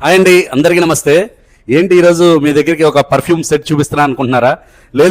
Hi అండి, అందరికీ నమస్తే. ఏంటి ఈరోజు మీ దగ్గరికి ఒక పర్ఫ్యూమ్ సెట్ చూపిస్తున్నా అనుకుంటున్నారా?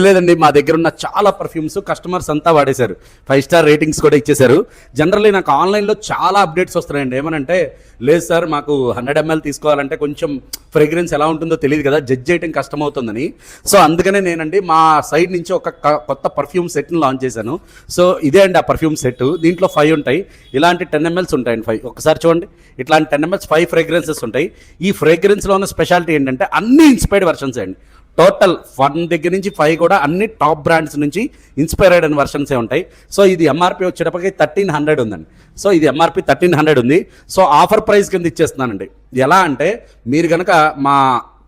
లేదండి, మా దగ్గర ఉన్న చాలా పర్ఫ్యూమ్స్ కస్టమర్స్ అంతా వాడేశారు. 5 స్టార్ రేటింగ్స్ కూడా ఇచ్చేశారు. జనరల్లీ నాకు ఆన్లైన్లో చాలా అప్డేట్స్ వస్తున్నాయండి. ఏమనంటే, లేదు సార్, మాకు 100 ml తీసుకోవాలంటే కొంచెం ఫ్రేగ్రెన్స్ ఎలా ఉంటుందో తెలియదు కదా, జడ్జ్ చేయడం కష్టం అవుతుందని. సో అందుకనే నేనండి మా సైడ్ నుంచి ఒక కొత్త పర్ఫ్యూమ్ సెట్ని లాంచ్ చేశాను. సో ఇదే అండి ఆ పర్ఫ్యూమ్ సెట్. దీంట్లో 5 ఉంటాయి. ఇలాంటి 10 ml ఉంటాయండి 5. ఒకసారి చూడండి, ఇట్లాంటి 10 ml 5 ఫ్రేగ్రెన్సెస్ ఉంటాయి. ఈ ఫ్రేగ్రెన్స్లో ఉన్న స్పెషాలిటీ ఏంటంటే అన్ని ఇన్స్పైర్డ్ వర్షన్స్ అండి. టోటల్ 1 దగ్గర నుంచి 5 కూడా అన్ని టాప్ బ్రాండ్స్ నుంచి ఇన్స్పైర్డ్ అయిన వర్షన్సే ఉంటాయి. సో ఇది ఎంఆర్పి వచ్చేటప్పటికి 1300 ఉందండి. సో ఇది ఎంఆర్పి 1300 ఉంది. సో ఆఫర్ ప్రైస్ కింద ఇచ్చేస్తున్నానండి. ఎలా అంటే, మీరు కనుక మా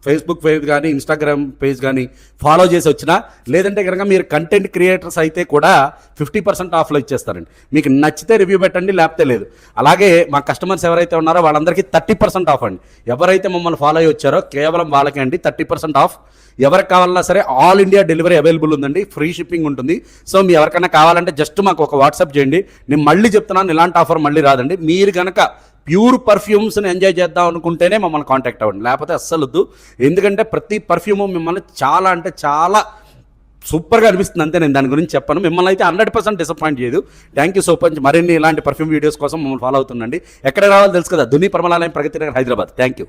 ఫేస్బుక్ పేజ్ కానీ ఇన్స్టాగ్రామ్ పేజ్ కానీ ఫాలో చేసి వచ్చినా, లేదంటే కనుక మీరు కంటెంట్ క్రియేటర్స్ అయితే కూడా 50% ఆఫ్లో ఇచ్చేస్తారండి. మీకు నచ్చితే రివ్యూ పెట్టండి, లేకపోతే లేదు. అలాగే మా కస్టమర్స్ ఎవరైతే ఉన్నారో వాళ్ళందరికీ 30% ఆఫ్ అండి. ఎవరైతే మమ్మల్ని ఫాలో అయ్యి వచ్చారో కేవలం వాళ్ళకే అండి 30% ఆఫ్. ఎవరికి కావాలన్నా సరే ఆల్ ఇండియా డెలివరీ అవైలబుల్ ఉందండి. ఫ్రీ షిప్పింగ్ ఉంటుంది. సో మీ ఎవరికైనా కావాలంటే జస్ట్ మాకు ఒక వాట్సాప్ చేయండి. నేను మళ్ళీ చెప్తున్నాను, ఇలాంటి ఆఫర్ మళ్ళీ రాదండి. మీరు కనుక ప్యూర్ పర్ఫ్యూమ్స్ని ఎంజాయ్ చేద్దాం అనుకుంటేనే మమ్మల్ని కాంటాక్ట్ అవ్వండి, లేకపోతే అస్సలు వద్దు. ఎందుకంటే ప్రతి పర్ఫ్యూము మిమ్మల్ని చాలా అంటే చాలా సూపర్గా అనిపిస్తుంది. అంతే, నేను దాని గురించి చెప్పను. మిమ్మల్ని అయితే 100% డిసప్పాయింట్ చేయదు. Thank you so much. మరిన్ని ఇలాంటి పర్ఫ్యూమ్ వీడియోస్ కోసం మమ్మల్ని ఫాలో అవుతుండండి. ఎక్కడ రావాలో తెలుసు కదా, దుని పరమలాలయం, ప్రగతి నగర్, హైదరాబాద్. Thank you.